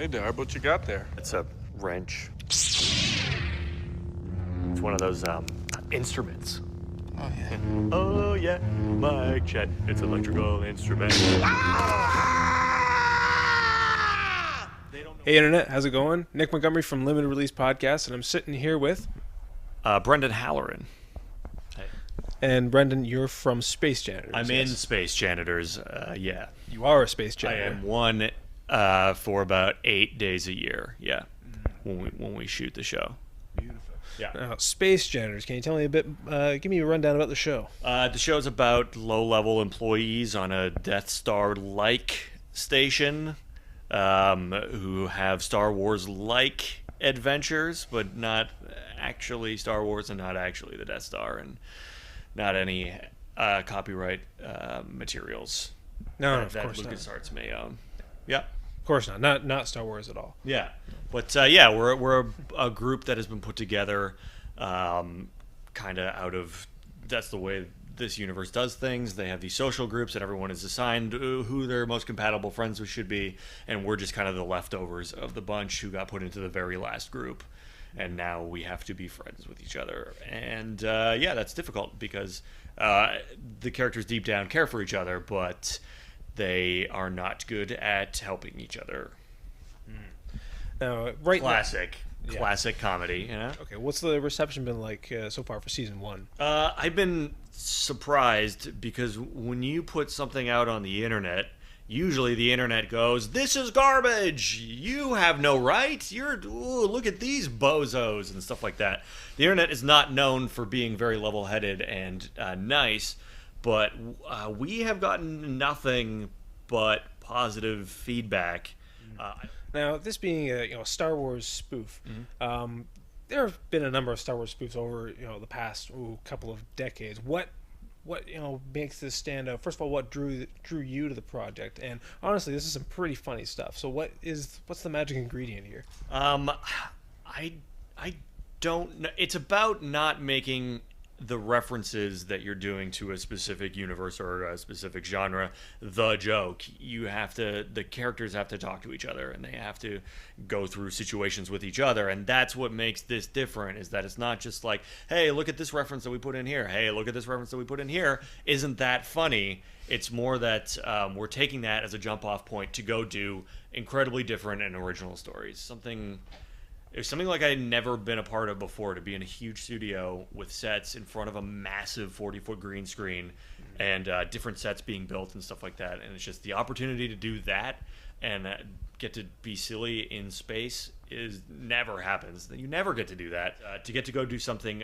Hey, Darb, what you got there? It's a wrench. It's one of those instruments. Oh, yeah. Oh yeah, mic check. It's an electrical instrument. Hey Internet, how's it going? Nick Montgomery from Limited Release Podcast, and I'm sitting here with... Brendan Halloran. Hey. And Brendan, you're from Space Janitors. I'm in Space Janitors, yeah. You are a Space I Janitor. am one for about 8 days a year, yeah, when we shoot the show. Beautiful. Yeah. Now, Space Janitors, can you tell me a bit, give me a rundown about the show? The show's about low-level employees on a Death Star-like station who have Star Wars-like adventures, but not actually Star Wars and not actually the Death Star, and not any copyright materials No, that of course not. LucasArts may own. Yeah. Of course not. Not Star Wars at all. Yeah, but yeah, we're a group that has been put together, kind of out of that's the way this universe does things. They have these social groups, and everyone is assigned who their most compatible friends should be, and we're just kind of the leftovers of the bunch who got put into the very last group, and now we have to be friends with each other, and yeah, that's difficult because the characters deep down care for each other, but they are not good at helping each other. Now, Classic comedy, you know? Okay, what's the reception been like so far for season 1? I've been surprised because when you put something out on the internet, usually the internet goes, "This is garbage. You have no right. Look at these bozos," and stuff like that. The internet is not known for being very level-headed and nice, but we have gotten nothing but positive feedback. Now, this being a Star Wars spoof, there have been a number of Star Wars spoofs over the past couple of decades. What makes this stand out? First of all, what drew you to the project? And honestly, this is some pretty funny stuff. So what's the magic ingredient here? I don't know. It's about not making the references that you're doing to a specific universe or a specific genre the joke. The characters have to talk to each other, and they have to go through situations with each other, and that's what makes this different, is that it's not just like, hey, look at this reference that we put in here, hey, look at this reference that we put in here, isn't that funny? It's more that we're taking that as a jump off point to go do incredibly different and original stories. It was something like I had never been a part of before, to be in a huge studio with sets in front of a massive 40-foot green screen and different sets being built and stuff like that. And it's just the opportunity to do that and get to be silly in space never happens. You never get to do that. To get to go do something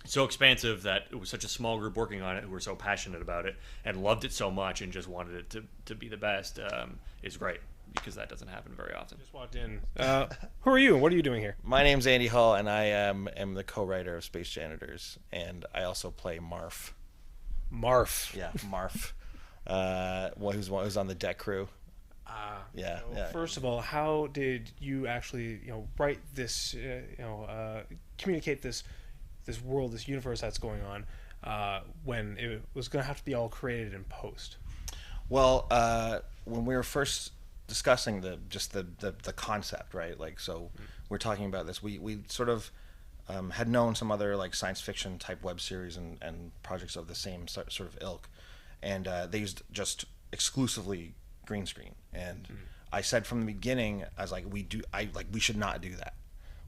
so expansive that it was such a small group working on it who were so passionate about it and loved it so much and just wanted it to be the best is great. Because that doesn't happen very often. Just walked in. Who are you and what are you doing here? My name's Andy Hall, and I am the co-writer of Space Janitors, and I also play Marf. Marf. Yeah, Marf. Who's on the deck crew. Yeah. First of all, how did you actually write this? Communicate this world, this universe that's going on when it was going to have to be all created in post? Well, when we were first discussing the concept, right? Like, so we're talking about this. We sort of had known some other like science fiction type web series and projects of the same sort of ilk, and they used just exclusively green screen. And I said from the beginning, I was like, we should not do that.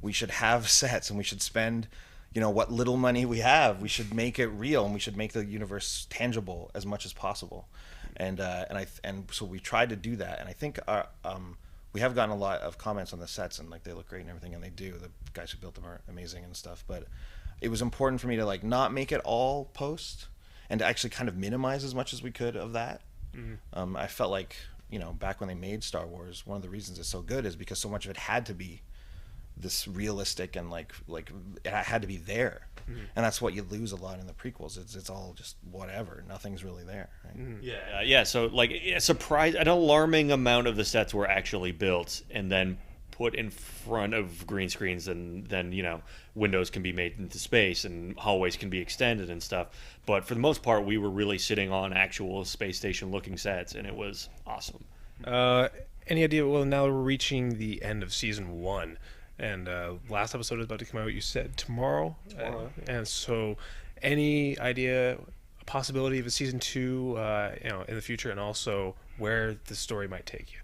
We should have sets, and we should spend what little money we have. We should make it real, and we should make the universe tangible as much as possible. And so we tried to do that, and I think we have gotten a lot of comments on the sets, and like they look great and everything, and they do. The guys who built them are amazing and stuff. But it was important for me to like not make it all post, and to actually kind of minimize as much as we could of that. I felt like back when they made Star Wars, one of the reasons it's so good is because so much of it had to be this realistic and like it had to be there. And that's what you lose a lot in the prequels. It's all just whatever. Nothing's really there. Right? Yeah. So like an alarming amount of the sets were actually built and then put in front of green screens, and then windows can be made into space and hallways can be extended and stuff. But for the most part, we were really sitting on actual space station looking sets, and it was awesome. Any idea? Well, now we're reaching the end of season 1, and last episode is about to come out. You said tomorrow. And so, any idea, a possibility of a season 2, in the future, and also where the story might take you?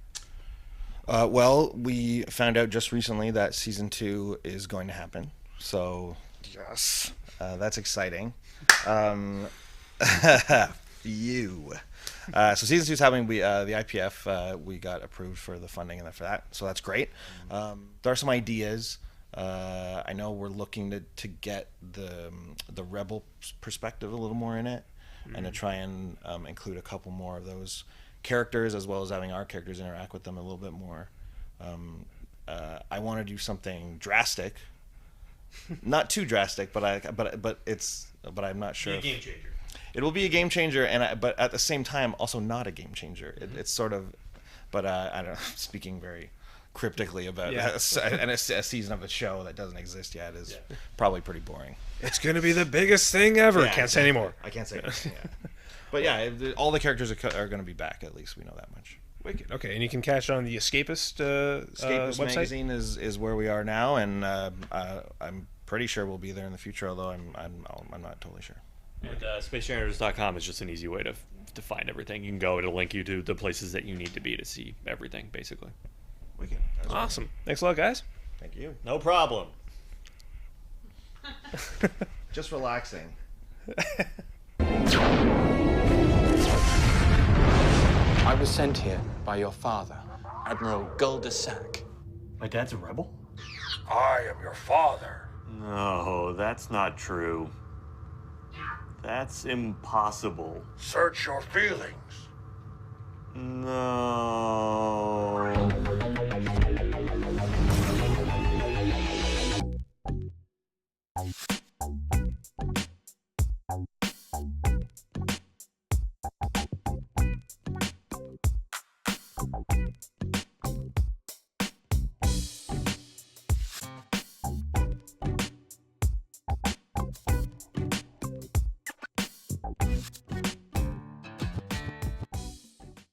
Well, we found out just recently that season 2 is going to happen. So, yes, that's exciting. So season 2 is happening. We the IPF we got approved for the funding and for that, so that's great. There are some ideas. I know we're looking to get the rebel perspective a little more in it, and to try and include a couple more of those characters, as well as having our characters interact with them a little bit more. I want to do something drastic, not too drastic, but I'm not sure. Be a game changer. It will be a game changer, but at the same time, also not a game changer. It's sort of, but I don't know. Speaking very cryptically about a season of a show that doesn't exist yet is probably pretty boring. It's going to be the biggest thing ever. Yeah, Can't say anymore. I can't say anything. Yeah. But yeah, all the characters are going to be back. At least we know that much. Wicked. Okay, and you can catch it on the Escapist, Escapist website? magazine is where we are now, and I'm pretty sure we'll be there in the future. Although I'm not totally sure. And SpaceJanitors.com is just an easy way to find everything. You can go, it'll link you to the places that you need to be to see everything, basically. Wicked. Awesome. Thanks a lot, guys. Thank you. No problem. Just relaxing. I was sent here by your father, Admiral Gul-de-Sac. My dad's a rebel? I am your father. No, that's not true. That's impossible. Search your feelings. No.